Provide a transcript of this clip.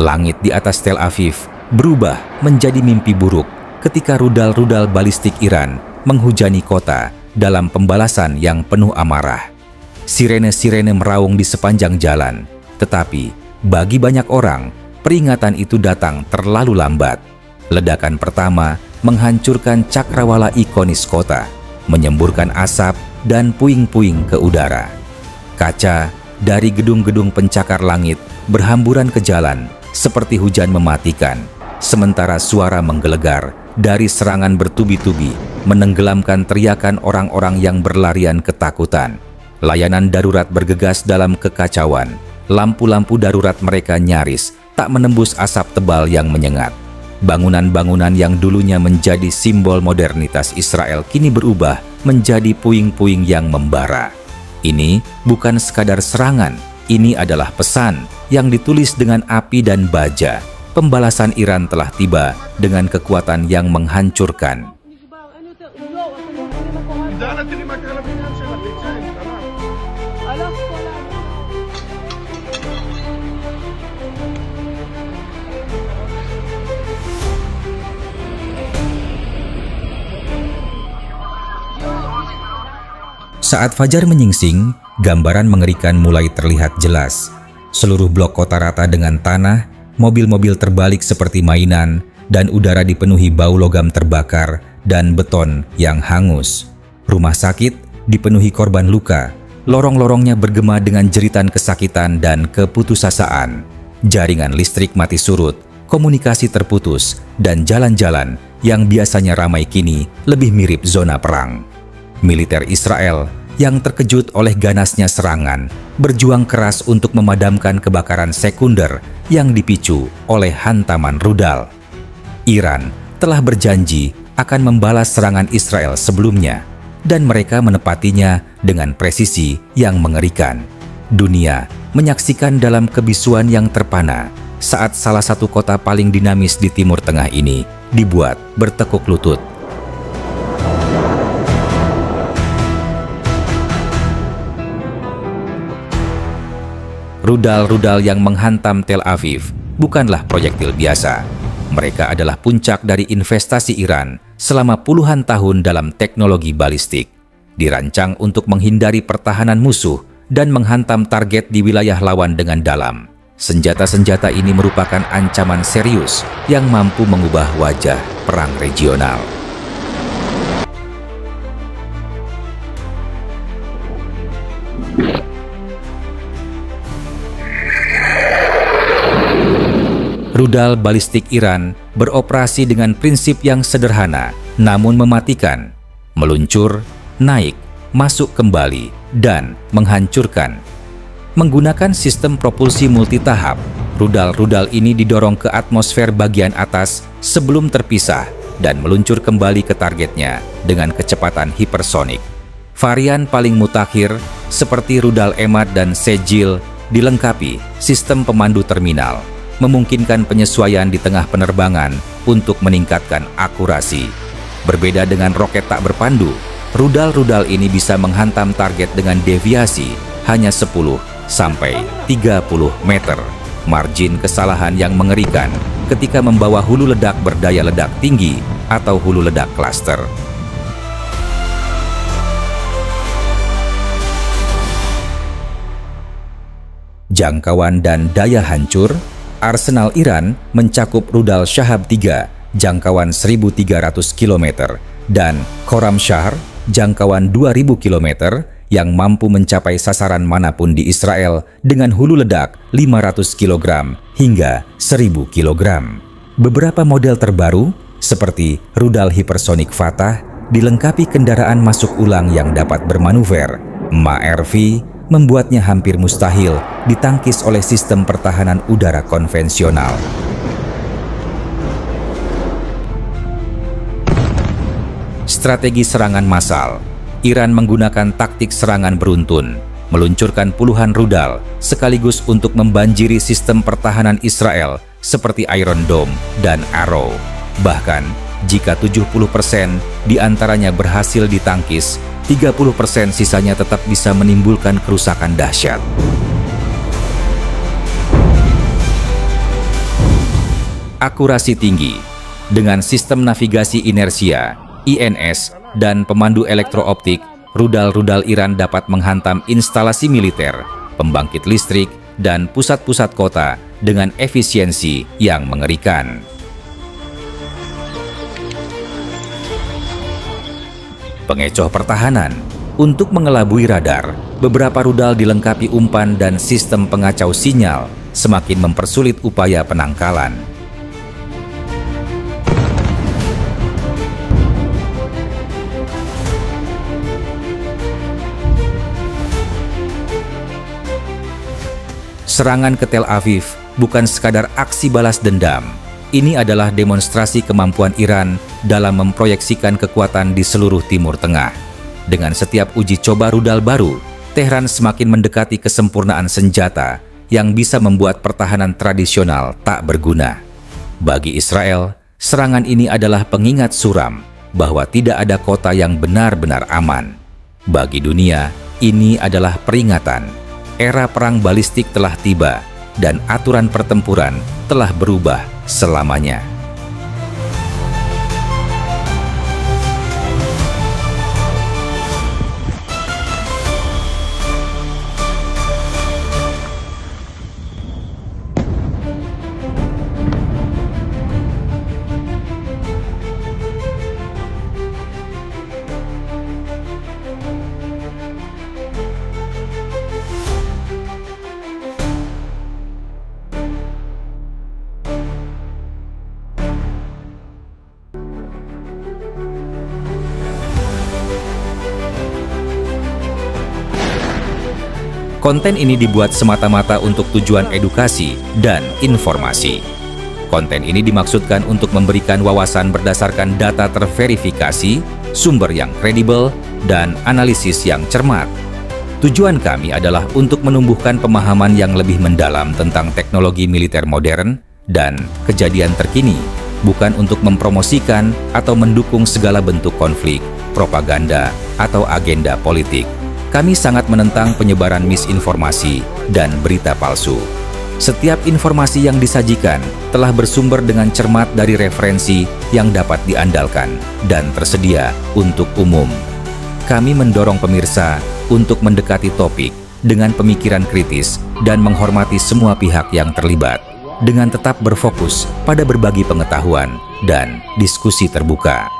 Langit di atas Tel Aviv berubah menjadi mimpi buruk ketika rudal-rudal balistik Iran menghujani kota dalam pembalasan yang penuh amarah. Sirene-sirene meraung di sepanjang jalan, tetapi bagi banyak orang, peringatan itu datang terlalu lambat. Ledakan pertama menghancurkan cakrawala ikonis kota, menyemburkan asap dan puing-puing ke udara. Kaca dari gedung-gedung pencakar langit berhamburan ke jalan seperti hujan mematikan, sementara suara menggelegar dari serangan bertubi-tubi menenggelamkan teriakan orang-orang yang berlarian ketakutan. Layanan darurat bergegas dalam kekacauan. Lampu-lampu darurat mereka nyaris tak menembus asap tebal yang menyengat. Bangunan-bangunan yang dulunya menjadi simbol modernitas Israel kini berubah menjadi puing-puing yang membara. Ini bukan sekadar serangan, ini adalah pesan yang ditulis dengan api dan baja. Pembalasan Iran telah tiba dengan kekuatan yang menghancurkan. Saat fajar menyingsing, gambaran mengerikan mulai terlihat jelas. Seluruh blok kota rata dengan tanah, mobil-mobil terbalik seperti mainan, dan udara dipenuhi bau logam terbakar dan beton yang hangus. Rumah sakit dipenuhi korban luka, lorong-lorongnya bergema dengan jeritan kesakitan dan keputusasaan. Jaringan listrik mati surut, komunikasi terputus, dan jalan-jalan yang biasanya ramai kini lebih mirip zona perang. Militer Israel yang terkejut oleh ganasnya serangan berjuang keras untuk memadamkan kebakaran sekunder yang dipicu oleh hantaman rudal. Iran telah berjanji akan membalas serangan Israel sebelumnya, dan mereka menepatinya dengan presisi yang mengerikan. Dunia menyaksikan dalam kebisuan yang terpana saat salah satu kota paling dinamis di Timur Tengah ini dibuat bertekuk lutut. Rudal-rudal yang menghantam Tel Aviv bukanlah proyektil biasa. Mereka adalah puncak dari investasi Iran selama puluhan tahun dalam teknologi balistik. Dirancang untuk menghindari pertahanan musuh dan menghantam target di wilayah lawan dengan dalam. Senjata-senjata ini merupakan ancaman serius yang mampu mengubah wajah perang regional. Rudal balistik Iran beroperasi dengan prinsip yang sederhana namun mematikan: meluncur, naik, masuk kembali, dan menghancurkan. Menggunakan sistem propulsi multitahap, rudal-rudal ini didorong ke atmosfer bagian atas sebelum terpisah dan meluncur kembali ke targetnya dengan kecepatan hipersonik. Varian paling mutakhir seperti rudal Emad dan Sejil dilengkapi sistem pemandu terminal, memungkinkan penyesuaian di tengah penerbangan untuk meningkatkan akurasi. Berbeda dengan roket tak berpandu, rudal-rudal ini bisa menghantam target dengan deviasi hanya 10 sampai 30 meter. Margin kesalahan yang mengerikan ketika membawa hulu ledak berdaya ledak tinggi atau hulu ledak klaster. Jangkauan dan daya hancur. Arsenal Iran mencakup rudal Shahab 3 jangkauan 1.300 km dan Khorramshahr jangkauan 2.000 km yang mampu mencapai sasaran manapun di Israel dengan hulu ledak 500 kg hingga 1.000 kg. Beberapa model terbaru seperti rudal hipersonik Fatah dilengkapi kendaraan masuk ulang yang dapat bermanuver. MARV membuatnya hampir mustahil ditangkis oleh sistem pertahanan udara konvensional. Strategi serangan massal. Iran menggunakan taktik serangan beruntun, meluncurkan puluhan rudal sekaligus untuk membanjiri sistem pertahanan Israel seperti Iron Dome dan Arrow. Bahkan, jika 70% diantaranya berhasil ditangkis, 30% sisanya tetap bisa menimbulkan kerusakan dahsyat. akurasi tinggi, dengan sistem navigasi inersia, INS, dan pemandu elektrooptik, rudal-rudal Iran dapat menghantam instalasi militer, pembangkit listrik, dan pusat-pusat kota dengan efisiensi yang mengerikan. Pengecoh pertahanan. Untuk mengelabui radar, beberapa rudal dilengkapi umpan dan sistem pengacau sinyal, semakin mempersulit upaya penangkalan. Serangan ke Tel Aviv bukan sekadar aksi balas dendam. Ini adalah demonstrasi kemampuan Iran dalam memproyeksikan kekuatan di seluruh Timur Tengah. Dengan setiap uji coba rudal baru, Tehran semakin mendekati kesempurnaan senjata yang bisa membuat pertahanan tradisional tak berguna. Bagi Israel, serangan ini adalah pengingat suram bahwa tidak ada kota yang benar-benar aman. Bagi dunia, ini adalah peringatan. Era perang balistik telah tiba dan aturan pertempuran telah berubah selamanya. Konten ini dibuat semata-mata untuk tujuan edukasi dan informasi. Konten ini dimaksudkan untuk memberikan wawasan berdasarkan data terverifikasi, sumber yang kredibel, dan analisis yang cermat. Tujuan kami adalah untuk menumbuhkan pemahaman yang lebih mendalam tentang teknologi militer modern dan kejadian terkini, bukan untuk mempromosikan atau mendukung segala bentuk konflik, propaganda, atau agenda politik. Kami sangat menentang penyebaran misinformasi dan berita palsu. Setiap informasi yang disajikan telah bersumber dengan cermat dari referensi yang dapat diandalkan dan tersedia untuk umum. Kami mendorong pemirsa untuk mendekati topik dengan pemikiran kritis dan menghormati semua pihak yang terlibat, dengan tetap berfokus pada berbagi pengetahuan dan diskusi terbuka.